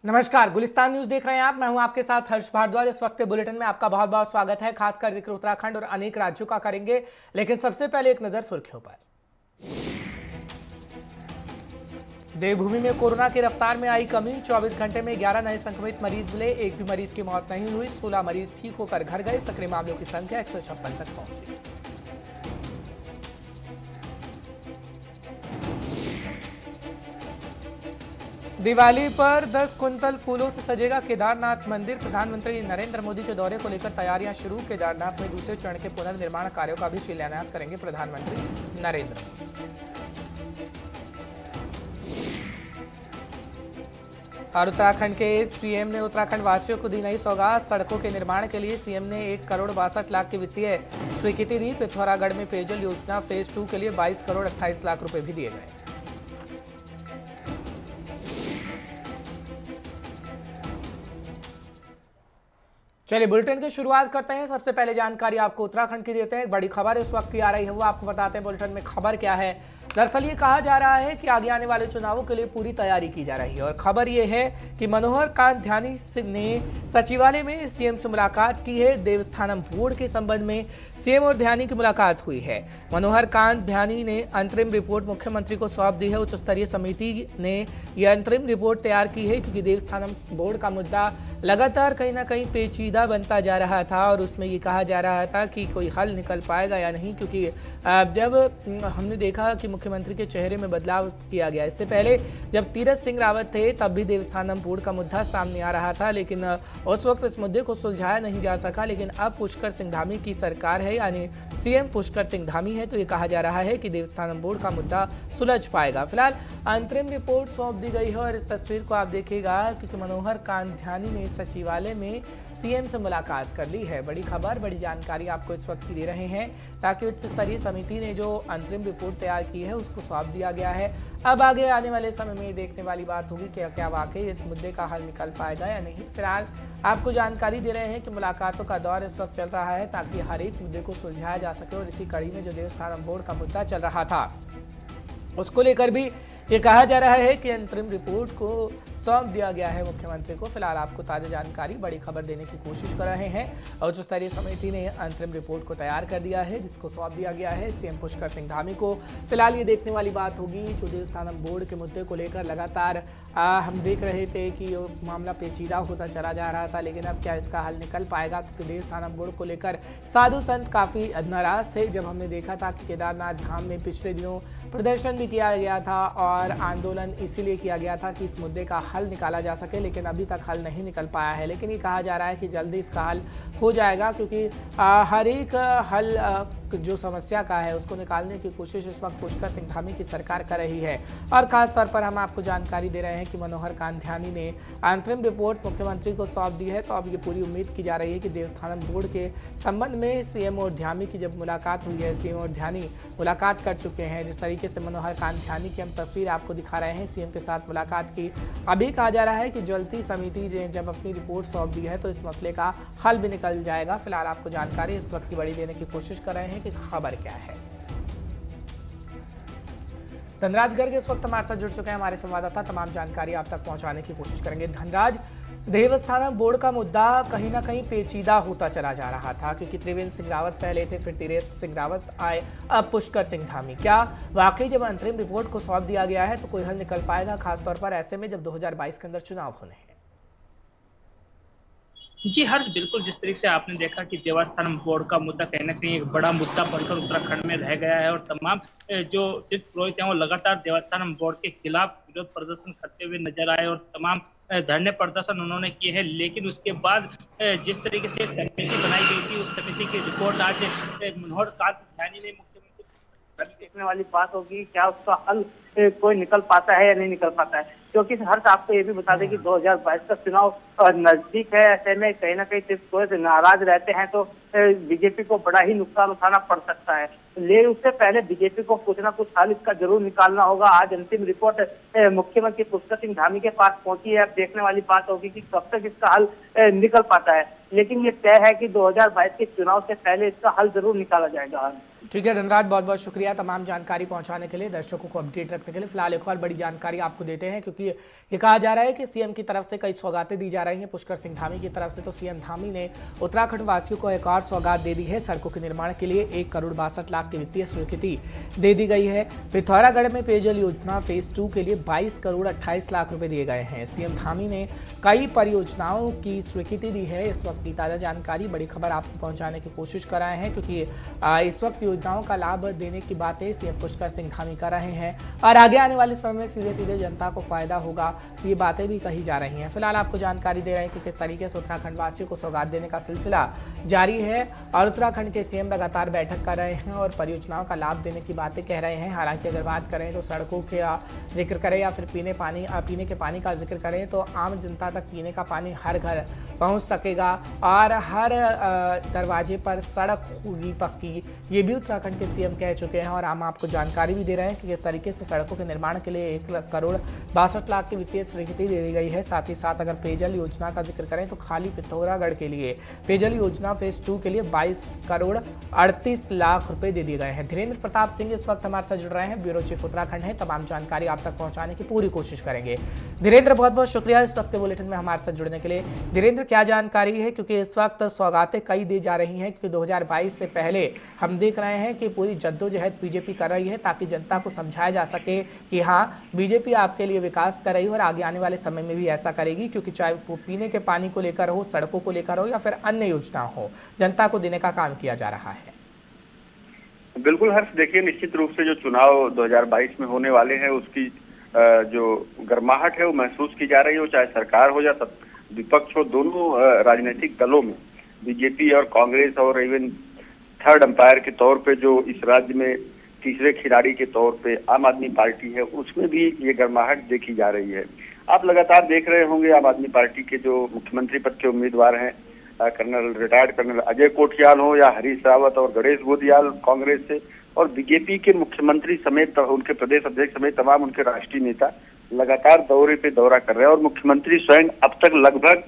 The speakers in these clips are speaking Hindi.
नमस्कार, गुलिस्तान न्यूज देख रहे हैं आप। मैं हूं आपके साथ हर्ष भारद्वाज। इस वक्त के बुलेटिन में आपका बहुत बहुत स्वागत है। खासकर जिक्र उत्तराखंड और अनेक राज्यों का करेंगे, लेकिन सबसे पहले एक नजर सुर्खियों पर। देवभूमि में कोरोना की रफ्तार में आई कमी। 24 घंटे में 11 नए संक्रमित मरीज मिले। एक भी मरीज की मौत नहीं हुई। 16 मरीज ठीक होकर घर गए। सक्रिय मामलों की संख्या 156 तक पहुंची। दिवाली पर 10 कुंतल फूलों से सजेगा केदारनाथ मंदिर। प्रधानमंत्री नरेंद्र मोदी के दौरे को लेकर तैयारियां शुरू। केदारनाथ में दूसरे चरण के पुनर्निर्माण कार्यों का भी शिलान्यास करेंगे प्रधानमंत्री नरेंद्र मोदी। और उत्तराखंड के सीएम ने उत्तराखंड वासियों को दी नई सौगात। सड़कों के निर्माण के लिए सीएम ने 1,62,00,000 की वित्तीय स्वीकृति दी। पिथौरागढ़ में पेयजल योजना फेज 2 के लिए 22,28,00,000 रुपए भी दिए गए। चलिए बुलेटिन की शुरुआत करते हैं। सबसे पहले जानकारी आपको उत्तराखंड की देते हैं। एक बड़ी खबर इस वक्त की आ रही है, वो आपको बताते हैं बुलेटिन में खबर क्या है। दरअसल ये कहा जा रहा है कि आगे आने वाले चुनावों के लिए पूरी तैयारी की जा रही है और खबर ये है कि मनोहर कांत ध्यानी ने सचिवालय में सीएम से मुलाकात की है। देवस्थानम बोर्ड के संबंध में सीएम और ध्यानी की मुलाकात हुई है। मनोहर कांत ध्यानी ने अंतरिम रिपोर्ट मुख्यमंत्री को सौंप दी है। उच्च स्तरीय समिति ने यह अंतरिम रिपोर्ट तैयार की है क्योंकि देवस्थानम बोर्ड का मुद्दा लगातार कहीं ना कहीं पेचीदा बनता जा रहा था और उसमें ये कहा जा रहा था कि कोई हल निकल पाएगा या नहीं, क्योंकि जब हमने देखा कि मुख्यमंत्री के चेहरे में बदलाव किया गया। इससे पहले जब तीरथ सिंह रावत थे तब भी देवस्थानम बोर्ड का मुद्दा सामने आ रहा था, लेकिन उस वक्त इस मुद्दे को सुलझाया नहीं जा सका। लेकिन अब पुष्कर सिंह धामी की सरकार है, यानी सीएम पुष्कर सिंह धामी है, तो ये कहा जा रहा है कि देवस्थानम बोर्ड का मुद्दा सुलझ पाएगा। फिलहाल अंतरिम रिपोर्ट सौंप दी गई है और इस तस्वीर को आप देखिएगा क्योंकि मनोहर कांत ध्यानी ने सचिवालय में सीएम से मुलाकात कर ली है। बड़ी खबर, बड़ी जानकारी आपको इस वक्त की दे रहे हैं ताकि उच्च स्तरीय समिति ने जो अंतरिम रिपोर्ट तैयार की है उसको सौंप दिया गया है। अब आगे आने वाले समय में देखने वाली बात होगी कि क्या वाकई इस मुद्दे का हल निकल पाएगा या नहीं। फिलहाल आपको जानकारी दे रहे हैं कि मुलाकातों का दौर इस वक्त चल रहा है ताकि हर एक मुद्दे को सुलझाया जा सके और इसी कड़ी में जो देवस्थानम बोर्ड का मुद्दा चल रहा था उसको लेकर भी ये कहा जा रहा है कि अंतरिम रिपोर्ट को सौंप दिया गया है मुख्यमंत्री को। फिलहाल आपको ताज़ा जानकारी, बड़ी खबर देने की कोशिश कर रहे हैं। उच्च स्तरीय समिति ने अंतरिम रिपोर्ट को तैयार कर दिया है जिसको सौंप दिया गया है सीएम पुष्कर सिंह धामी को। फिलहाल ये देखने वाली बात होगी जो देवस्थानम बोर्ड के मुद्दे को लेकर लगातार हम देख रहे थे कि मामला पेचीदा होता चला जा रहा था, लेकिन अब क्या इसका हल निकल पाएगा, क्योंकि देवस्थानम बोर्ड को लेकर साधु संत काफ़ी नाराज थे। जब हमने देखा था कि केदारनाथ धाम में पिछले दिनों प्रदर्शन भी किया गया था और आंदोलन इसीलिए किया गया था कि इस मुद्दे का हल निकाला जा सके, लेकिन अभी तक हल नहीं निकल पाया है। लेकिन ये कहा जा रहा है कि जल्दी इसका हल हो जाएगा क्योंकि हर एक हल जो समस्या का है उसको निकालने की कोशिश इस वक्त पुष्कर सिंह धामी की सरकार कर रही है। और खास तौर पर हम आपको जानकारी दे रहे हैं कि मनोहर कांत ध्यानी ने अंतरिम रिपोर्ट मुख्यमंत्री को सौंप दी है, तो अब ये पूरी उम्मीद की जा रही है कि देवस्थानम बोर्ड के संबंध में सीएम और ध्यानी की जब मुलाकात हुई है, सीएम और ध्यानी मुलाकात कर चुके हैं। जिस तरीके से मनोहर कांत ध्यानी की हम तस्वीर आपको दिखा रहे हैं सीएम के साथ मुलाकात की, अभी कहा जा रहा है कि जल्दी समिति ने जब अपनी रिपोर्ट सौंप दी है तो इस मसले का हल भी निकल जाएगा। फिलहाल आपको जानकारी इस वक्त की बड़ी देने की कोशिश कर रहे हैं कि खबर क्या है। धनराज गर्ग इस वक्त हमारे साथ जुड़ चुके हैं, हमारे संवाददाता तमाम जानकारी आप तक पहुंचाने की कोशिश करेंगे। धनराज, देवस्थानम बोर्ड का मुद्दा कहीं ना कहीं पेचीदा होता चला जा रहा था क्योंकि त्रिवेंद्र सिंह रावत पहले थे, फिर तीरथ सिंह रावत आए, अब पुष्कर सिंह धामी। क्या वाकई जब अंतरिम रिपोर्ट को सौंप दिया गया है तो कोई हल निकल पाएगा, खासतौर पर ऐसे में जब 2022 के अंदर चुनाव होने हैं? जी हर्ष, बिल्कुल जिस तरीके से आपने देखा कि देवस्थानम बोर्ड का मुद्दा कहीं ना कहीं एक बड़ा मुद्दा बनकर उत्तराखंड में रह गया है और तमाम जो तीर्थ पुरोहित हैं वो लगातार देवस्थानम बोर्ड के खिलाफ विरोध प्रदर्शन करते हुए नजर आए और तमाम धरने प्रदर्शन उन्होंने किए हैं। लेकिन उसके बाद जिस तरीके से एक समिति बनाई गई थी उस समिति की रिपोर्ट आज मनोहर कांत ध्यानी ने मुख्यमंत्री, देखने वाली बात होगी क्या उसका हल कोई निकल पाता है या नहीं निकल पाता है। क्योंकि हर्ष, आपको ये भी बता दें कि 2022 का चुनाव नजदीक है, ऐसे में कहीं ना कहीं तीर्थ नाराज रहते हैं तो बीजेपी को बड़ा ही नुकसान उठाना पड़ सकता है। लेकिन उससे पहले बीजेपी को कुछ ना कुछ हल इसका जरूर निकालना होगा। आज अंतिम रिपोर्ट मुख्यमंत्री पुष्कर सिंह धामी के पास पहुंची है। अब देखने वाली बात होगी कि कब तक इसका हल निकल पाता है, लेकिन ये तय है कि 2022 के चुनाव से पहले इसका हल जरूर निकाला जाएगा। ठीक है धनराज, बहुत बहुत शुक्रिया तमाम जानकारी पहुंचाने के लिए, दर्शकों को अपडेट रखने के लिए। फिलहाल एक और बड़ी जानकारी आपको देते हैं, क्योंकि ये कहा जा रहा है कि सीएम की तरफ से कई सौगातें दी जा रही हैं पुष्कर सिंह धामी की तरफ से। तो सीएम धामी ने उत्तराखंड वासियों को एक और सौगात दे दी है। सड़कों के निर्माण के लिए 1,62,00,000 की वित्तीय स्वीकृति दे दी गई है। पिथौरागढ़ में पेयजल योजना फेज 2 के लिए 22,28,00,000 रुपए दिए गए हैं। सीएम धामी ने कई परियोजनाओं की स्वीकृति दी है। इस वक्त की ताजा जानकारी, बड़ी खबर आपको पहुंचाने की कोशिश कर रहे हैं, क्योंकि इस वक्त योजनाओं का लाभ देने की बातें सीएम पुष्कर सिंह धामी कर रहे हैं और आगे आने वाले समय में सीधे सीधे जनता को फायदा होगा, ये बातें भी कही जा रही हैं। फिलहाल आपको जानकारी दे रहे हैं कि किस तरीके से उत्तराखंड वासियों को सौगात देने का सिलसिला जारी है और उत्तराखंड के सीएम लगातार बैठक कर रहे हैं और परियोजनाओं का लाभ देने की बातें कह रहे हैं। हालांकि अगर बात करें तो सड़कों का जिक्र करें या फिर पीने के पानी का जिक्र करें तो आम जनता तक पीने का पानी हर घर पहुंच सकेगा और हर दरवाजे पर सड़क होगी पक्की, ये भी उत्तराखंड के सीएम कह चुके हैं। और हम आपको जानकारी भी दे रहे हैं कि किस तरीके से सड़कों के निर्माण के लिए 1,62,00,000 की वित्तीय स्वीकृति दे दी गई है। साथ ही साथ अगर पेयजल योजना का जिक्र करें तो खाली पिथौरागढ़ के लिए पेयजल योजना फेज 2 के लिए 22,38,00,000 रुपए दे दिए गए हैं। धीरेन्द्र प्रताप सिंह इस वक्त हमारे साथ जुड़ रहे हैं, ब्यूरो चीफ उत्तराखंड है। तमाम जानकारी आप तक पहुंचाने की पूरी कोशिश करेंगे। धीरेन्द्र, बहुत बहुत शुक्रिया इस वक्त के बुलेटिन में हमारे साथ जुड़ने के लिए। धीरेन्द्र, क्या जानकारी है, क्योंकि इस वक्त सौगातें कई दी जा रही हैं, क्योंकि 2022 से पहले हम देख रहे हैं कि पूरी जद्दोजहद बीजेपी कर रही है ताकि जनता को समझाया जा सके कि हाँ, बीजेपी आपके लिए विकास कर रही है और आगे आने वाले समय में भी ऐसा करेगी, क्योंकि चाहे वो पीने के पानी को लेकर हो, सड़कों को लेकर हो या फिर अन्य योजना हो, जनता को देने का काम किया जा रहा है। बिल्कुल हर्ष, देखिए निश्चित रूप से जो चुनाव 2022 में होने वाले हैं उसकी जो गर्माहट है वो महसूस की जा रही है। चाहे सरकार हो या विपक्ष हो, दोनों राजनीतिक दलों में बीजेपी और कांग्रेस और इवन थर्ड अंपायर के तौर पे जो इस राज्य में तीसरे खिलाड़ी के तौर पे आम आदमी पार्टी है, उसमें भी ये गर्माहट देखी जा रही है। आप लगातार देख रहे होंगे आम आदमी पार्टी के जो मुख्यमंत्री पद के उम्मीदवार हैं, रिटायर्ड कर्नल अजय कोठियाल हो या हरीश रावत और गणेश गोदियाल कांग्रेस से, और बीजेपी के मुख्यमंत्री समेत उनके प्रदेश अध्यक्ष समेत तमाम उनके राष्ट्रीय नेता लगातार दौरे पे दौरा कर रहे हैं। और मुख्यमंत्री स्वयं अब तक लगभग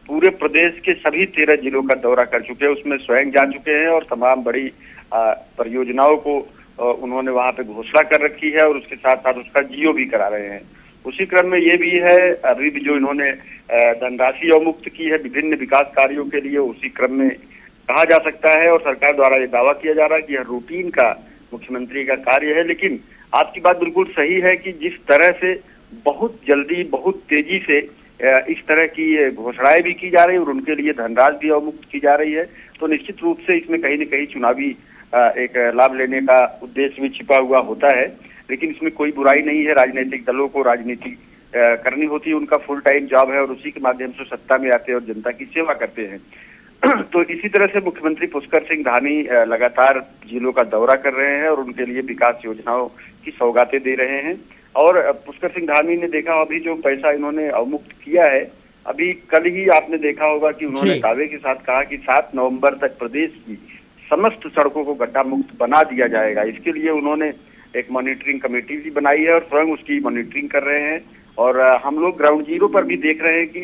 पूरे प्रदेश के सभी 13 जिलों का दौरा कर चुके हैं, उसमें स्वयं जा चुके हैं और तमाम बड़ी परियोजनाओं को उन्होंने वहां पे घोषणा कर रखी है और उसके साथ साथ उसका जियो भी करा रहे हैं। उसी क्रम में ये भी है, अभी भी जो इन्होंने धनराशि अवमुक्त की है विभिन्न विकास कार्यों के लिए, उसी क्रम में कहा जा सकता है और सरकार द्वारा ये दावा किया जा रहा है कि यह रूटीन का मुख्यमंत्री का कार्य है। लेकिन आपकी बात बिल्कुल सही है कि जिस तरह से बहुत जल्दी बहुत तेजी से इस तरह की घोषणाएं भी की जा रही है और उनके लिए धनराशि भी अवमुक्त की जा रही है, तो निश्चित रूप से इसमें कहीं न कहीं चुनावी एक लाभ लेने का उद्देश्य भी छिपा हुआ होता है। लेकिन इसमें कोई बुराई नहीं है, राजनीतिक दलों को राजनीति करनी होती है, उनका फुल टाइम जॉब है और उसी के माध्यम से सत्ता में आते हैं और जनता की सेवा करते हैं। तो इसी तरह से मुख्यमंत्री पुष्कर सिंह धामी लगातार जिलों का दौरा कर रहे हैं और उनके लिए विकास योजनाओं की सौगातें दे रहे हैं। और पुष्कर सिंह धामी ने देखा, अभी जो पैसा इन्होंने अवमुक्त किया है, अभी कल ही आपने देखा होगा कि उन्होंने दावे के साथ कहा कि 7 नवंबर तक प्रदेश की समस्त सड़कों को गड्ढा मुक्त बना दिया जाएगा। इसके लिए उन्होंने एक मॉनिटरिंग कमेटी भी बनाई है और स्वयं उसकी मॉनिटरिंग कर रहे हैं। और हम लोग ग्राउंड जीरो पर भी देख रहे हैं कि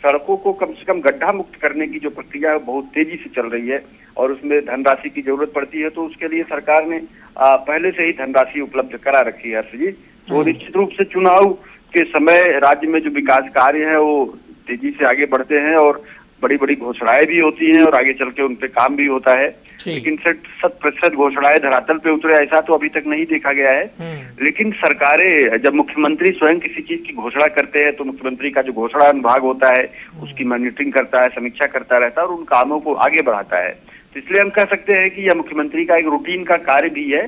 सड़कों को कम से कम गड्ढा मुक्त करने की जो प्रक्रिया है बहुत तेजी से चल रही है और उसमें धनराशि की जरूरत पड़ती है, तो उसके लिए सरकार ने पहले से ही धनराशि उपलब्ध करा रखी है। हर्ष जी, तो निश्चित रूप से चुनाव के समय राज्य में जो विकास कार्य है वो तेजी से आगे बढ़ते हैं और बड़ी बड़ी घोषणाएं भी होती हैं और आगे चल के उन पे काम भी होता है। लेकिन 100% घोषणाएं धरातल पे उतरे ऐसा तो अभी तक नहीं देखा गया है। लेकिन सरकारें जब मुख्यमंत्री स्वयं किसी चीज की घोषणा करते हैं तो मुख्यमंत्री का जो घोषणा विभाग होता है उसकी मॉनिटरिंग करता है, समीक्षा करता रहता है और उन कामों को आगे बढ़ाता है। तो इसलिए हम कह सकते हैं कि यह मुख्यमंत्री का एक रूटीन का कार्य भी है।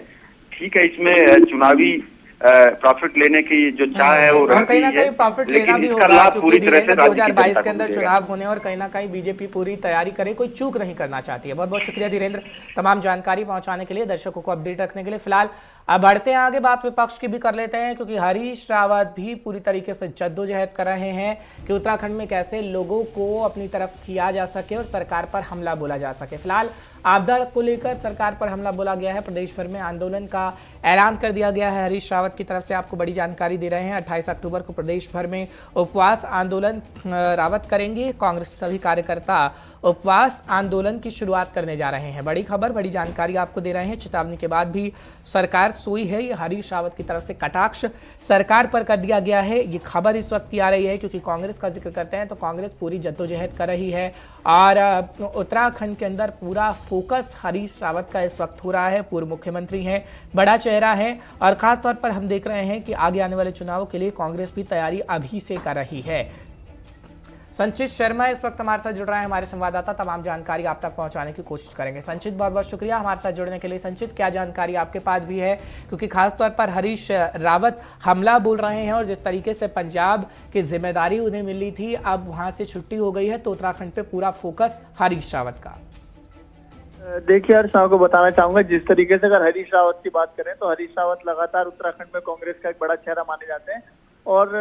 ठीक है, इसमें चुनावी प्रॉफिट लेने की जो चाह है वो कहीं ना कहीं प्रॉफिट लेना भी होगा, क्योंकि 2022 के अंदर चुनाव होने और कहीं ना कहीं बीजेपी पूरी तैयारी करे, कोई चूक नहीं करना चाहती है। बहुत बहुत शुक्रिया धीरेन्द्र तमाम जानकारी पहुंचाने के लिए, दर्शकों को अपडेट रखने के लिए। फिलहाल अब बढ़ते हैं आगे, बात विपक्ष की भी कर लेते हैं, क्योंकि हरीश रावत भी पूरी तरीके से जद्दोजहद कर रहे हैं कि उत्तराखंड में कैसे लोगों को अपनी तरफ किया जा सके और सरकार पर हमला बोला जा सके। फिलहाल आपदा को लेकर सरकार पर हमला बोला गया है, प्रदेश भर में आंदोलन का ऐलान कर दिया गया है हरीश रावत की तरफ से। आपको बड़ी जानकारी दे रहे हैं, 28 अक्टूबर को प्रदेश भर में उपवास आंदोलन रावत करेंगे। कांग्रेस के सभी कार्यकर्ता उपवास आंदोलन की शुरुआत करने जा रहे हैं। बड़ी खबर, बड़ी जानकारी आपको दे रहे हैं। चेतावनी के बाद भी सरकार सोई है, ये हरीश रावत की तरफ से कटाक्ष सरकार पर कर दिया गया है। ये खबर इस वक्त की आ रही है क्योंकि कांग्रेस का जिक्र करते हैं तो कांग्रेस पूरी जद्दोजहद कर रही है और उत्तराखंड के अंदर पूरा फोकस हरीश रावत का इस वक्त हो रहा है। पूर्व मुख्यमंत्री हैं, बड़ा चेहरा है और खासतौर पर हम देख रहे हैं कि आगे आने वाले चुनावों के लिए कांग्रेस भी तैयारी अभी से कर रही है। संचित शर्मा इस वक्त हमारे साथ जुड़ रहे हैं, हमारे संवाददाता, तमाम जानकारी आप तक पहुंचाने की कोशिश करेंगे। संचित, बहुत बहुत शुक्रिया हमारे साथ जुड़ने के लिए। संचित, क्या जानकारी आपके पास भी है, क्योंकि खासतौर पर हरीश रावत हमला बोल रहे हैं और जिस तरीके से पंजाब की जिम्मेदारी उन्हें मिली थी, अब वहां से छुट्टी हो गई है तो उत्तराखंड पे पूरा फोकस हरीश रावत का। देखिए हर्ष, आपको बताना चाहूंगा, जिस तरीके से अगर हरीश रावत की बात करें तो हरीश रावत लगातार उत्तराखंड में कांग्रेस का एक बड़ा चेहरा माने जाते हैं और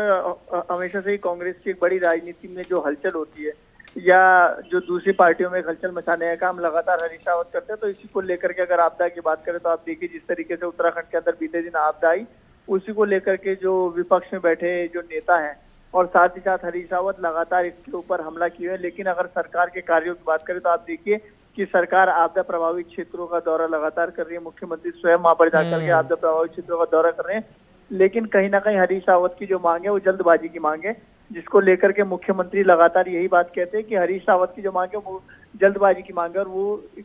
हमेशा से ही कांग्रेस की एक बड़ी राजनीति में जो हलचल होती है या जो दूसरी पार्टियों में हलचल मचाने का काम लगातार हरीश रावत करते हैं। तो इसी को लेकर के अगर आपदा की बात करें तो आप देखिए जिस तरीके से उत्तराखंड के अंदर बीते दिन आपदा आई, उसी को लेकर के जो विपक्ष में बैठे जो नेता हैं और साथ ही साथ हरीश रावत लगातार इसके ऊपर हमला किए हैं। लेकिन अगर सरकार के कार्यों की बात करें तो आप देखिए कि सरकार आपदा प्रभावित क्षेत्रों का दौरा लगातार कर रही है। मुख्यमंत्री स्वयं वहां पर जाकर के आपदा प्रभावित क्षेत्रों का दौरा कर रहे हैं, लेकिन कहीं ना कहीं हरीश रावत की जो मांग है वो जल्दबाजी की मांग है, जिसको लेकर के मुख्यमंत्री लगातार यही बात कहते हैं कि हरीश रावत की जो मांग है वो जल्दबाजी की मांग है और वो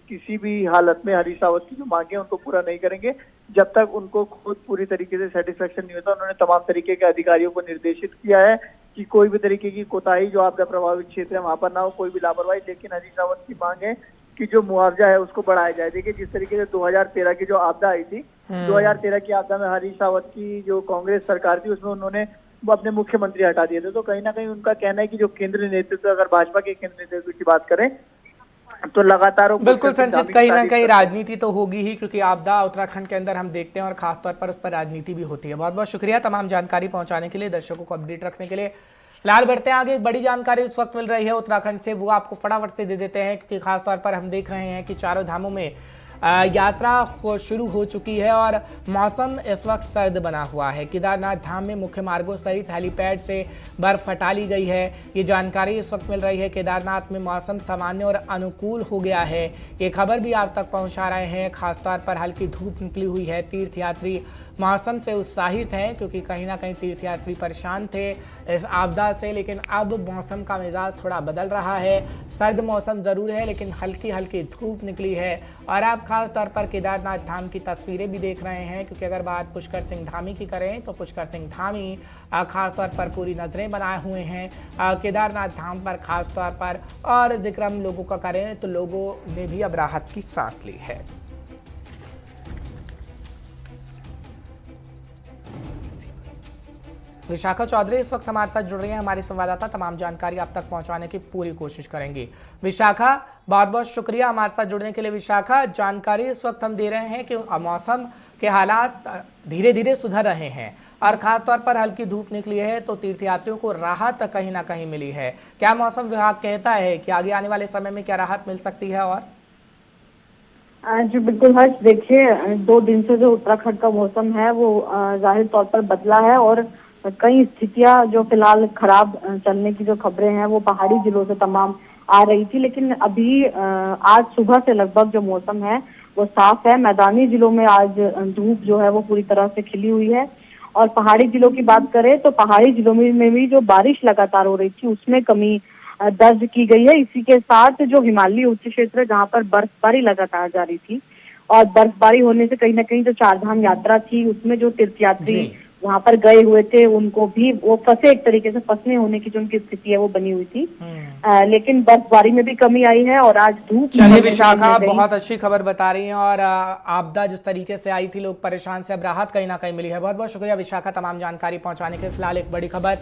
किसी भी हालत में हरीश रावत की जो मांग है उनको पूरा नहीं करेंगे जब तक उनको खुद पूरी तरीके से सेटिस्फेक्शन नहीं होता। उन्होंने तमाम तरीके के अधिकारियों को निर्देशित किया है कि कोई भी तरीके की कोताही जो आपदा प्रभावित क्षेत्र है वहां पर ना हो, कोई भी लापरवाही। लेकिन हरीश रावत की मांग है कि जो मुआवजा है उसको बढ़ाया जाए। देखिए जिस तरीके से 2013 की जो आपदा आई थी, 2013 की आपदा में हरीश रावत की जो कांग्रेस सरकार थी उसमें उन्होंने अपने मुख्यमंत्री हटा दिए थे। तो कहीं ना कहीं उनका कहना है कि जो केंद्रीय नेतृत्व, अगर भाजपा के केंद्रीय नेतृत्व की बात करें तो लगातार बिल्कुल संचित, कहीं ना कहीं राजनीति तो होगी ही, क्योंकि आपदा उत्तराखंड के अंदर हम देखते हैं और खासतौर पर उस पर राजनीति भी होती है। बहुत बहुत शुक्रिया तमाम जानकारी पहुंचाने के लिए, दर्शकों को अपडेट रखने के लिए। फिलहाल बढ़ते हैं आगे, एक बड़ी जानकारी इस वक्त मिल रही है उत्तराखंड से, वो आपको फटाफट से दे देते हैं, क्योंकि खासतौर पर हम देख रहे हैं कि चारों धामों में यात्रा शुरू हो चुकी है और मौसम इस वक्त सर्द बना हुआ है। केदारनाथ धाम में मुख्य मार्गों सहित हेलीपैड से बर्फ हटा ली गई है, ये जानकारी इस वक्त मिल रही है। केदारनाथ में मौसम सामान्य और अनुकूल हो गया है, ये खबर भी आप तक पहुंचा रहे हैं। खासतौर पर हल्की धूप निकली हुई है, तीर्थयात्री मौसम से उत्साहित हैं, क्योंकि कहीं ना कहीं तीर्थयात्री परेशान थे इस आपदा से, लेकिन अब मौसम का मिजाज थोड़ा बदल रहा है। सर्द मौसम ज़रूर है लेकिन हल्की हल्की धूप निकली है। और आप खास तौर पर केदारनाथ धाम की तस्वीरें भी देख रहे हैं, क्योंकि अगर बात पुष्कर सिंह धामी की करें तो पुष्कर सिंह धामी खास तौर पर पूरी नजरें बनाए हुए हैं केदारनाथ धाम पर खास तौर पर। और जिक्र हम लोगों का करें तो लोगों ने भी अब राहत की सांस ली है। विशाखा चौधरी इस वक्त हमारे साथ जुड़ रही हैं, हमारे संवाददाता, तमाम जानकारी आप तक पहुंचाने की पूरी कोशिश करेंगे। विशाखा, बहुत बहुत शुक्रिया हमारे साथ जुड़ने के लिए। विशाखा, जानकारी इस वक्त हम दे रहे हैं कि मौसम के हालात धीरे धीरे सुधर रहे हैं और खास तौर पर हल्की धूप निकली है तो तीर्थयात्रियों को राहत कहीं ना कहीं मिली है। क्या मौसम विभाग कहता है कि आगे आने वाले समय में क्या राहत मिल सकती है? और जी बिल्कुल हर्ष, देखिए 2 दिन से जो उत्तराखंड का मौसम है वो जाहिर तौर पर बदला है और कई स्थितियां जो फिलहाल खराब चलने की जो खबरें हैं वो पहाड़ी जिलों से तमाम आ रही थी, लेकिन अभी आज सुबह से लगभग जो मौसम है वो साफ है। मैदानी जिलों में आज धूप जो है वो पूरी तरह से खिली हुई है और पहाड़ी जिलों की बात करें तो पहाड़ी जिलों में भी जो बारिश लगातार हो रही थी उसमें कमी दर्ज की गई है। इसी के साथ जो हिमालयी उच्च क्षेत्र जहाँ पर बर्फबारी लगातार जारी थी और बर्फबारी होने से कहीं ना कहीं जो चारधाम यात्रा थी उसमें जो तीर्थयात्री वहां पर गए हुए थे उनको भी वो फंसे, एक तरीके से फंसने होने की जो उनकी स्थिति है वो बनी हुई थी। लेकिन बर्फबारी में भी कमी आई है और आज धूप। चलिए विशाखा, आप बहुत अच्छी खबर बता रही हैं और आपदा जिस तरीके से आई थी, लोग परेशान से अब राहत कहीं ना कहीं मिली है। बहुत बहुत शुक्रिया विशाखा तमाम जानकारी पहुंचाने के। फिलहाल एक बड़ी खबर,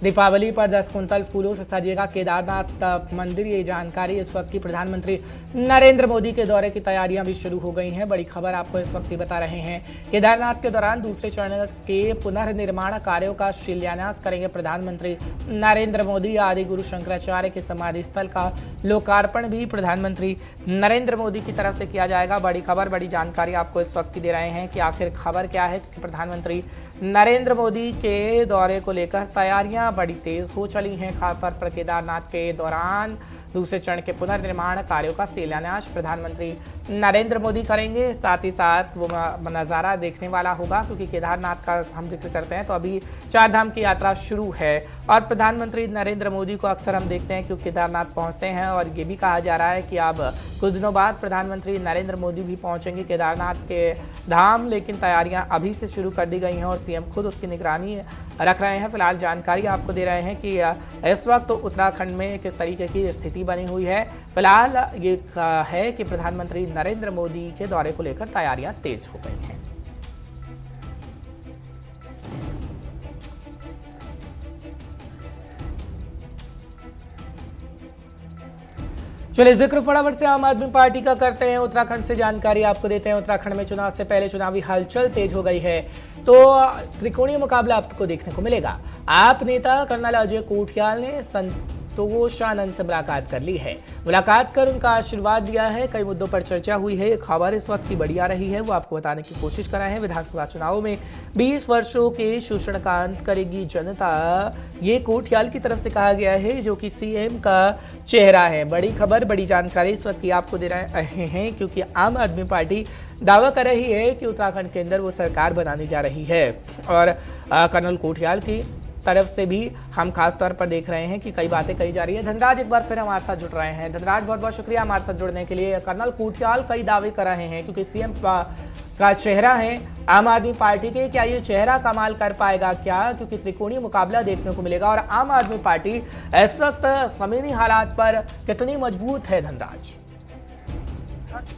दीपावली पर 10 कुंतल फूलों से सजेगा केदारनाथ मंदिर, ये जानकारी इस वक्त की प्रधानमंत्री नरेंद्र मोदी के दौरे की तैयारियां भी शुरू हो गई हैं। बड़ी खबर आपको इस वक्त ही बता रहे हैं। केदारनाथ के दौरान दूसरे चरण के पुनर्निर्माण कार्यों का शिलान्यास करेंगे प्रधानमंत्री नरेंद्र मोदी। आदि गुरु शंकराचार्य के समाधि स्थल का लोकार्पण भी प्रधानमंत्री नरेंद्र मोदी की तरफ से किया जाएगा। बड़ी खबर, बड़ी जानकारी आपको इस वक्त दे रहे हैं कि आखिर खबर क्या है। प्रधानमंत्री नरेंद्र मोदी के दौरे को लेकर तैयारियां बड़ी तेज हो चली हैं। खासतौर पर केदारनाथ के दौरान दूसरे चरण के पुनर्निर्माण कार्यों का शिलान्यास प्रधानमंत्री नरेंद्र मोदी करेंगे। साथ ही साथ वो नज़ारा देखने वाला होगा, क्योंकि केदारनाथ का हम जिक्र करते हैं तो अभी 4 धाम की यात्रा शुरू है और प्रधानमंत्री नरेंद्र मोदी को अक्सर हम देखते हैं कि केदारनाथ पहुंचते हैं और ये भी कहा जा रहा है कि अब कुछ दिनों बाद प्रधानमंत्री नरेंद्र मोदी भी पहुंचेंगे केदारनाथ के धाम। लेकिन तैयारियां अभी से शुरू कर दी गई हैं और सीएम खुद उसकी निगरानी रख रहे हैं। फिलहाल जानकारी आपको दे रहे हैं कि इस वक्त तो उत्तराखंड में किस तरीके की स्थिति बनी हुई है। फिलहाल ये है कि प्रधानमंत्री नरेंद्र मोदी के दौरे को लेकर तैयारियां तेज हो गई हैं। चलिए जिक्र फटाफट से आम आदमी पार्टी का करते हैं। उत्तराखंड से जानकारी आपको देते हैं। उत्तराखंड में चुनाव से पहले चुनावी हलचल तेज हो गई है, तो त्रिकोणीय मुकाबला आपको देखने को मिलेगा। आप नेता कर्नल अजय कोठियाल ने संतोष आनंद से मुलाकात कर ली है। मुलाकात कर उनका आशीर्वाद दिया है। कई मुद्दों पर चर्चा हुई है। खबर इस वक्त की बड़ी आ रही है, वो आपको बताने की कोशिश कर रहे हैं। विधानसभा चुनाव में 20 वर्षों के शोषण का अंत करेगी जनता, ये कोठियाल की तरफ से कहा गया है, जो कि सीएम का चेहरा है। बड़ी खबर, बड़ी जानकारी इस वक्त की आपको दे रहे हैं, क्योंकि आम आदमी पार्टी दावा कर रही है कि उत्तराखंड के अंदर वो सरकार बनाने जा रही है और कर्नल कोठियाल की तरफ से भी हम खास तौर पर देख रहे हैं कि कई बातें कही जा रही है। धनराज एक बार फिर हमारे साथ जुड़ रहे हैं। धनराज, बहुत बहुत शुक्रिया हमारे साथ जुड़ने के लिए। कर्नल कोठियाल कई दावे कर रहे हैं, क्योंकि सीएम का चेहरा है आम आदमी पार्टी के। क्या ये चेहरा कमाल कर पाएगा क्या, क्योंकि त्रिकोणीय मुकाबला देखने को मिलेगा और आम आदमी पार्टी इस वक्त जमीनी हालात पर कितनी मजबूत है? धनराज,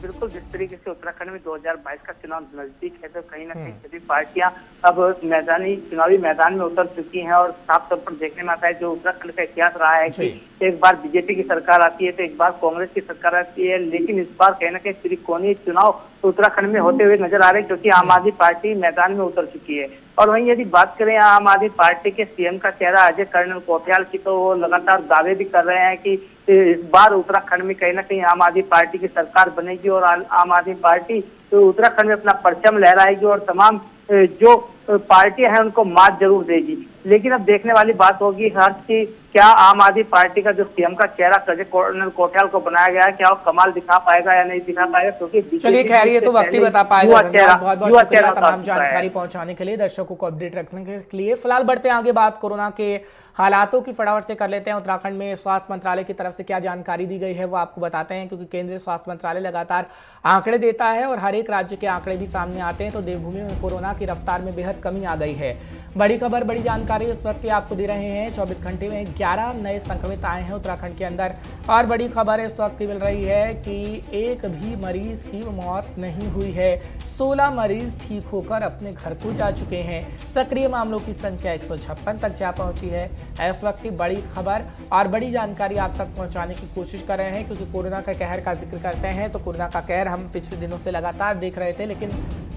बिल्कुल, जिस तरीके से उत्तराखंड में 2022 का चुनाव नजदीक है, तो कहीं ना कहीं सभी पार्टियां अब चुनावी मैदान में उतर चुकी हैं और साफ तौर पर देखने में आता है जो उत्तराखंड का इतिहास रहा है कि एक बार बीजेपी की सरकार आती है तो एक बार कांग्रेस की सरकार आती है, लेकिन इस बार कहीं ना कहीं त्रिकोणीय चुनाव उत्तराखंड में होते हुए नजर आ रहे हैं, क्योंकि आम आदमी पार्टी मैदान में उतर चुकी है। और वहीं यदि बात करें आम आदमी पार्टी के सीएम का चेहरा अजय कर्नल कोठियाल की, तो वो लगातार दावे भी कर रहे हैं कि इस बार उत्तराखंड में कहीं ना कहीं आम आदमी पार्टी की सरकार बनेगी और आम आदमी पार्टी तो उत्तराखंड में अपना परचम लहराएगी और तमाम जो पार्टियां हैं उनको मात जरूर देगी। लेकिन अब देखने वाली बात होगी हर्ष की, क्या आम आदमी पार्टी का जो सीएम का चेहरा अजय कर्नल कोठियाल को बनाया गया है, क्या वो कमाल दिखा पाएगा या नहीं दिखा पाएगा? क्योंकि चलिए खैर, ये तो वक्त ही बता पाएगा। बहुत बहुत शुक्रिया तमाम जानकारी पहुंचाने के लिए, दर्शकों को अपडेट रखने के लिए। फिलहाल बढ़ते हैं आगे, बात कोरोना के हालातों की फटाफट से कर लेते हैं। उत्तराखंड में स्वास्थ्य मंत्रालय की तरफ से क्या जानकारी दी गई है वो आपको बताते हैं, क्योंकि केंद्रीय स्वास्थ्य मंत्रालय लगातार आंकड़े देता है और हर एक राज्य के आंकड़े भी सामने आते हैं। तो देवभूमि में कोरोना की रफ्तार में बेहद कमी आ गई है। बड़ी खबर, बड़ी जानकारी इस वक्त की आपको दे रहे हैं। 24 घंटे में 11 नए संक्रमित आए हैं उत्तराखंड के अंदर। और बड़ी खबर इस वक्त मिल रही है कि एक भी मरीज की मौत नहीं हुई है। 16 मरीज ठीक होकर अपने घर को जा चुके हैं। सक्रिय मामलों की संख्या 156 तक जा पहुंची है। इस वक्त की बड़ी खबर और बड़ी जानकारी आप तक पहुंचाने की कोशिश कर रहे हैं, क्योंकि कोरोना का कहर का जिक्र करते हैं तो कोरोना का कहर हम पिछले दिनों से लगातार देख रहे थे, लेकिन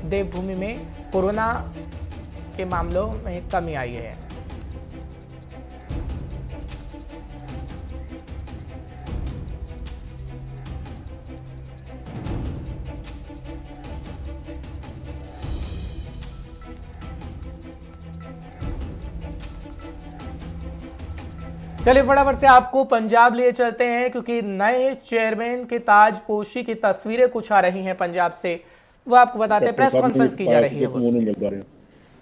देवभूमि में कोरोना के मामलों में कमी आई है। चलिए फटाफट से आपको पंजाब लिए चलते हैं, क्योंकि नए चेयरमैन के ताजपोशी की तस्वीरें कुछ आ रही हैं पंजाब से, वो आपको बताते हैं। प्रेस कॉन्फ्रेंस की जा रही है।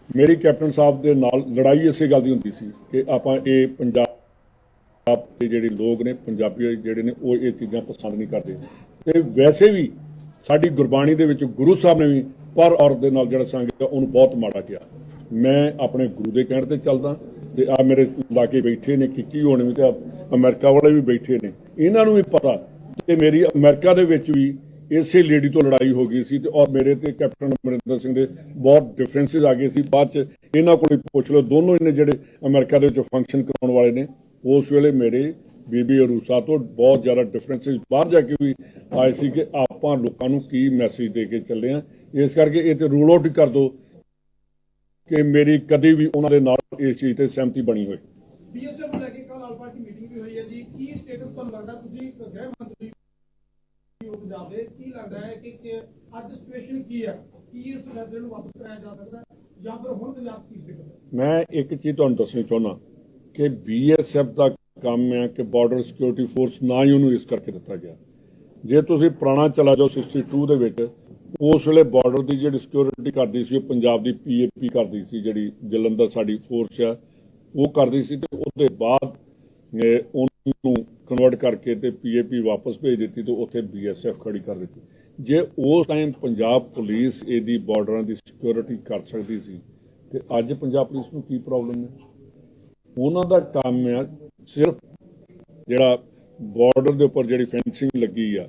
मेरी कैप्टन साहब ਦੇ ਨਾਲ ਲੜਾਈ ਇਸੇ ਗੱਲ ਦੀ ਹੁੰਦੀ ਸੀ ਕਿ ਆਪਾਂ ਇਹ ਪੰਜਾਬ ਦੇ ਜਿਹੜੇ ਲੋਕ ਨੇ, ਪੰਜਾਬੀ ਜਿਹੜੇ ਨੇ, ਉਹ ਇਹ ਚੀਜ਼ਾਂ ਪਸੰਦ ਨਹੀਂ ਕਰਦੇ। ਤੇ ਵੈਸੇ ਵੀ ਸਾਡੀ ਗੁਰਬਾਣੀ ਦੇ ਵਿੱਚ ਗੁਰੂ ਸਾਹਿਬ ਨੇ ਵੀ ਪਰ ਔਰਤ ਦੇ ਨਾਲ ਜਿਹੜਾ ਸੰਗ ਉਹਨੂੰ ਬਹੁਤ ਮਾੜਾ ਕਿਹਾ। मैं अपने गुरु के कहने ते चलदा ते आ मेरे लागे बैठे ने किकी होने भी ते अमेरिका वाले भी बैठे ने, इन्हां नूं भी पता कि मेरी अमेरिका दे विच भी इसे लेडी तो लड़ाई हो गई सी ते और मेरे ते कैप्टन अमरिंदर सिंह दे बहुत डिफरेंसिस आ गए सी। बाद च इन्हां कोल पुछ लो, दोनों इन्हें जिहड़े अमेरिका दे विच फंक्शन कराउण वाले ने उस वेले मेरे बीबी अरूसा तो बहुत ज़्यादा डिफरेंसिस बाहर जाके भी आए सी कि आपां लोकां नूं की मैसेज दे के चले हैं। इस करके ये तो रूल आउट ही कर दो कि मेरी कभी भी उन्हां दे नाल इस चीज़ ते सहमति बनी होई। बीएसएफ ਨੂੰ ਲੈ ਕੇ ਕੱਲ ਆਲਫਾ ਦੀ ਮੀਟਿੰਗ ਵੀ ਹੋਈ ਹੈ ਜੀ, ਕੀ ਸਟੇਟਸ ਤੁਹਾਨੂੰ ਲੱਗਦਾ, ਤੁਸੀਂ ਗ੍ਰਹਿ ਮੰਤਰੀ ਹੋ ਪੰਜਾਬ ਦੇ, ਕੀ ਲੱਗਦਾ ਹੈ ਕਿ ਅੱਜ ਸਿਚੁਏਸ਼ਨ ਕੀ ਹੈ, ਕੀ ਇਸ ਫੈਸਲੇ ਨੂੰ ਵਾਪਸ ਕਰਾਇਆ ਜਾ ਸਕਦਾ ਜਾਂ ਫਿਰ ਹੁਣ ਪੰਜਾਬ ਕੀ ਸਥਿਤੀ ਹੈ? मैं एक चीज़ तुहानूं दसणी चाहुंदा कि BSF का काम है कि बॉर्डर सिक्योरिटी फोर्स ना ही उन्होंने इस करके दिता गया। जे तुसीं पुराना चला जाओ 62 दे विच उस वेले बॉर्डर की जिहड़ी सिक्योरिटी करदी सी पंजाब दी PAP करदी सी, जिहड़ी जलंधर साडी फोर्स आ वो करदी सी ते उसदे बाद उन्होंने कन्वर्ट करके ते PAP वापस भेज दी तो उत्थे BSF खड़ी कर दी। जे उस टाइम पंजाब पुलिस इहदी बॉर्डर की सिक्योरिटी कर सकती सी ते अज पंजाब पुलिस नूं की प्रॉब्लम है? उन्हां दा काम है सिर्फ जिहड़ा बॉर्डर के उपर जिहड़ी फेंसिंग लगी आ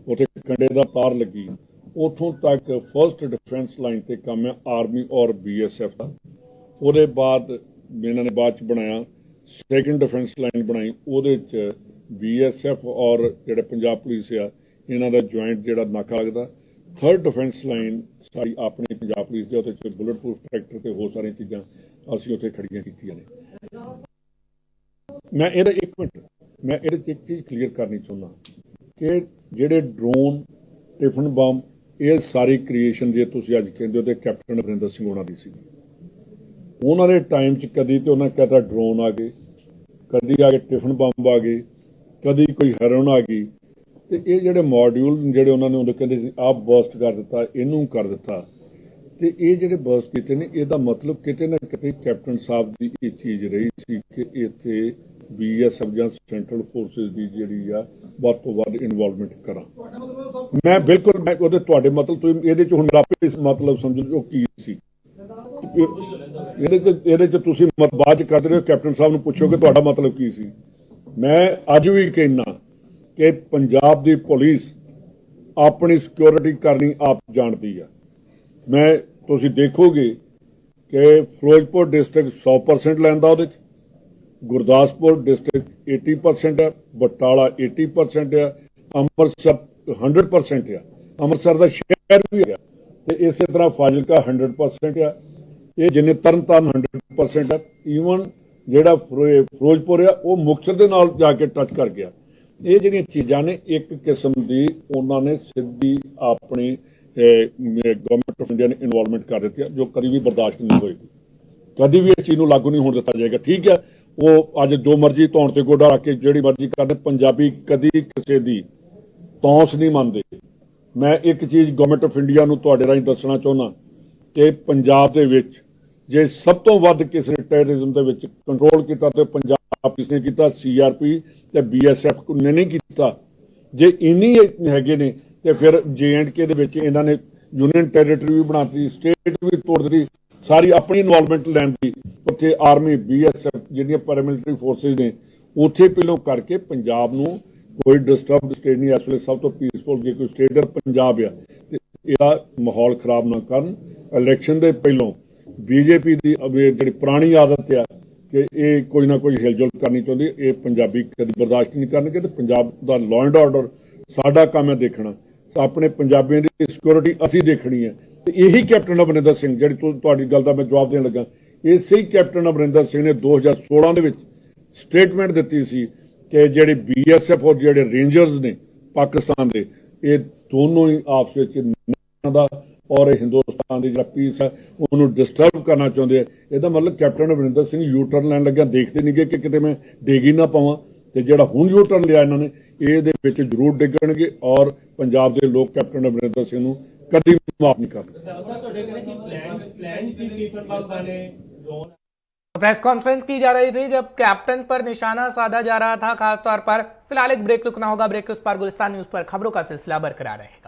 उत्थे कंडे दा तार लगी उतों तक फर्स्ट डिफेंस लाइन ते काम है आर्मी और BSF का। उसदे बाद इन्होंने बाद च बनाया सैकेंड डिफेंस लाइन बनाई, उहदे च BSF और जिहड़े पंजाब पुलिस आ इन्हां दा ज्वाइंट जिहड़ा नाका लगदा। थर्ड डिफेंस लाइन सारी अपनी पंजाब पुलिस दे, उहदे च बुलेट प्रूफ ट्रैक्टर ते होर सारियां चीज़ां असीं उत्थे खड़ियां कीतियां ने। मैं ये एक मिनट मैं ये एक चीज़ क्लीयर करनी चाहुंदा कि जिहड़े ड्रोन टिफन बम ये सारी क्रिएशन जे तुसीं अज कहंदे हो ते कैप्टन अमरिंदर सिंह होना दी सी। उन्हां दे टाइम च कदी तो उन्हें कहता ड्रोन आ गए, कदी आ गए टिफन बम आ गए, कदी कोई हेरोइन आ गई ते ये जिहड़े मॉड्यूल जिहड़े उन्होंने उन्हें कहते सी आप बर्स्ट कर दिता, इनू कर दिता ते ये जिहड़े बर्स्ट कीते ने इहदा मतलब किते ना किते कैप्टन साहब की ये चीज़ रही सी कि इत्थे BSF ਜਾਂ सेंट्रल फोर्सिस की जिहड़ी आ ਵੱਧ ਤੋਂ ਵੱਧ इन्वॉल्वमेंट करा। मैं बिल्कुल मैं ਉਹਦੇ ਤੁਹਾਡੇ मतलब तुम ਇਹਦੇ ਚ ਹੁਣ ਆਪੇ मतलब समझ लो ਕੀ ਸੀ ਇਹਦੇ ਚ ਤੁਸੀਂ ਬਾਅਦ ਚ ਕਰਦੇ ਰਹੋ ਕੈਪਟਨ ਸਾਹਿਬ ਨੂੰ ਪੁੱਛੋ ਕਿ ਤੁਹਾਡਾ ਮਤਲਬ ਕੀ ਸੀ। मैं ਅੱਜ ਵੀ कहना कि पंजाब की पुलिस अपनी सिक्योरिटी करनी आप जानती है। मैं तुसीं देखोगे कि फिरोजपुर डिस्ट्रिक्ट 100% लैंदा ਉਹਦੇ ਚ, गुरदासपुर डिस्ट्रिक्ट 80% है, बटाला 80% है, अमृतसर 100% है, अमृतसर का शहर भी है तो इस तरह फाजिलका 100% है, ये जिन्ने तरनताਰਨ 100% है, ईवन ਜਿਹੜਾ ਫਿਰੋਜ਼ਪੁਰ ਆ ਉਹ ਮੁਕਤਸਰ ਦੇ ਨਾਲ ਜਾ ਕੇ ਟੱਚ ਕਰ ਗਿਆ। ਇਹ ਜਿਹੜੀਆਂ ਚੀਜ਼ਾਂ ਨੇ ਇੱਕ ਕਿਸਮ ਦੀ ਉਹਨਾਂ ਨੇ ਸਿੱਧੀ ਆਪਣੀ ਗਵਰਨਮੈਂਟ ਆਫ ਇੰਡੀਆ ਨੇ ਇਨਵੋਲਵਮੈਂਟ ਕਰ ਦਿੱਤੀ ਹੈ, ਜੋ ਕਦੀ ਵੀ ਬਰਦਾਸ਼ਤ ਨਹੀਂ ਹੋਏਗੀ, ਕਦੀ ਵੀ ਇਸ ਚੀਜ਼ ਨੂੰ ਲਾਗੂ ਨਹੀਂ ਹੋਣ ਦਿੱਤਾ ਜਾਏਗਾ। ਠੀਕ ਹੈ, ਉਹ ਅੱਜ ਜੋ ਮਰਜ਼ੀ ਧੌਣ ਤੇ ਗੋਡਾ ਰੱਖ ਕੇ ਜਿਹੜੀ ਮਰਜ਼ੀ ਕਰਦੇ, ਪੰਜਾਬੀ ਕਦੀ ਕਿਸੇ ਦੀ ਤੌਂਸ ਨਹੀਂ ਮੰਨਦੇ। ਮੈਂ ਇੱਕ ਚੀਜ਼ ਗਵਰਨਮੈਂਟ ਆਫ ਇੰਡੀਆ ਨੂੰ ਤੁਹਾਡੇ ਰਾਹੀਂ ਦੱਸਣਾ ਚਾਹੁੰਦਾ ਕਿ ਪੰਜਾਬ ਦੇ ਵਿੱਚ ਜੇ ਸਭ ਤੋਂ ਵੱਧ ਕਿਸੇ ਨੇ ਟੈਰਰਿਜ਼ਮ ਦੇ ਵਿੱਚ ਕੰਟਰੋਲ ਕੀਤਾ ਤੇ ਪੰਜਾਬ ਪੁਲਿਸ ਨੇ ਕੀਤਾ, CRP ਤੇ BSF ਨੇ ਨਹੀਂ ਕੀਤਾ। ਜੇ ਇੰਨੀ ਹੈਗੇ ਨੇ ਤੇ ਫਿਰ JNK ਦੇ ਵਿੱਚ ਇਹਨਾਂ ਨੇ ਯੂਨੀਅਨ ਟੈਰੀਟਰੀ ਵੀ ਬਣਾਤੀ, ਸਟੇਟ ਵੀ ਤੋੜ ਦਿੱਤੀ, ਸਾਰੀ ਆਪਣੀ ਇਨਵੋਲਵਮੈਂਟ ਲੈਣ ਦੀ। ਉੱਥੇ ਆਰਮੀ BSF ਜਿਹੜੀਆਂ ਪੈਰਾਮਿਲਟਰੀ ਫੋਰਸਿਸ ਨੇ ਉੱਥੇ ਪਹਿਲੋਂ ਕਰਕੇ ਪੰਜਾਬ ਨੂੰ ਕੋਈ ਡਿਸਟਰਬਡ ਸਟੇਟ ਨਹੀਂ। ਇਸ ਵੇਲੇ ਸਭ ਤੋਂ ਪੀਸਫੁਲ ਜੇ ਕੋਈ ਸਟੇਟ ਪੰਜਾਬ ਆ ਤੇ ਇਹਦਾ ਮਾਹੌਲ ਖਰਾਬ ਨਾ ਕਰਨ। ਇਲੈਕਸ਼ਨ ਦੇ ਪਹਿਲੋਂ BJP ਦੀ ਜਿਹੜੀ ਪੁਰਾਣੀ ਆਦਤ ਆ ਕਿ ਇਹ ਕੋਈ ਨਾ ਕੋਈ ਹਿਲਜੁਲ ਕਰਨੀ ਚਾਹੁੰਦੀ, ਇਹ ਪੰਜਾਬੀ ਕਦੀ ਬਰਦਾਸ਼ਤ ਨਹੀਂ ਕਰਨਗੇ। ਤੇ ਪੰਜਾਬ ਦਾ ਲਾਅ ਐਂਡ ਆਰਡਰ ਸਾਡਾ ਕੰਮ ਹੈ ਦੇਖਣਾ, ਆਪਣੇ ਪੰਜਾਬੀਆਂ ਦੀ ਸਿਕਿਉਰਿਟੀ ਅਸੀਂ ਦੇਖਣੀ ਹੈ। ਤੇ ਇਹੀ ਕੈਪਟਨ ਅਮਰਿੰਦਰ ਸਿੰਘ, ਜਿਹੜੀ ਤੁਹਾਡੀ ਗੱਲ ਦਾ ਮੈਂ ਜਵਾਬ ਦੇਣ ਲੱਗਾ, ਇਸੇ ਕੈਪਟਨ ਅਮਰਿੰਦਰ ਸਿੰਘ ਨੇ 2016 ਦੇ ਵਿੱਚ ਸਟੇਟਮੈਂਟ ਦਿੱਤੀ ਸੀ ਕਿ ਜਿਹੜੇ BSF ਔਰ ਜਿਹੜੇ ਰੇਂਜਰਸ ਨੇ ਪਾਕਿਸਤਾਨ ਦੇ, ਇਹ ਦੋਨੋਂ ਹੀ ਆਪਸ ਵਿੱਚ ਦਾ और हिंदुस्तान की जो पीस है उन्होंने डिस्टर्ब करना चाहते हैं। ਇਹਦਾ मतलब कैप्टन अमरिंदर सिंह U-टर्न लैन लग्या देखते नहीं गए कि किते मैं डेगी ना पावां, ਤੇ ਜਿਹੜਾ ਹੁਣ U-टर्न लिया ਇਹਨਾਂ ਨੇ ਇਹਦੇ ਵਿੱਚ ਜ਼ਰੂਰ ਡਿੱਗਣਗੇ ਔਰ ਪੰਜਾਬ ਦੇ ਲੋਕ कैप्टन अमरिंदर सिंह ਨੂੰ कभी माफ नहीं करते। प्रेस कॉन्फ्रेंस की जा रही थी जब कैप्टन पर निशाना साधा जा रहा था खासतौर पर। फिलहाल एक ब्रेक रुकना होगा, ब्रेक के उस पार गुलिस्तान न्यूज पर खबरों का सिलसिला बरकरार रहेगा।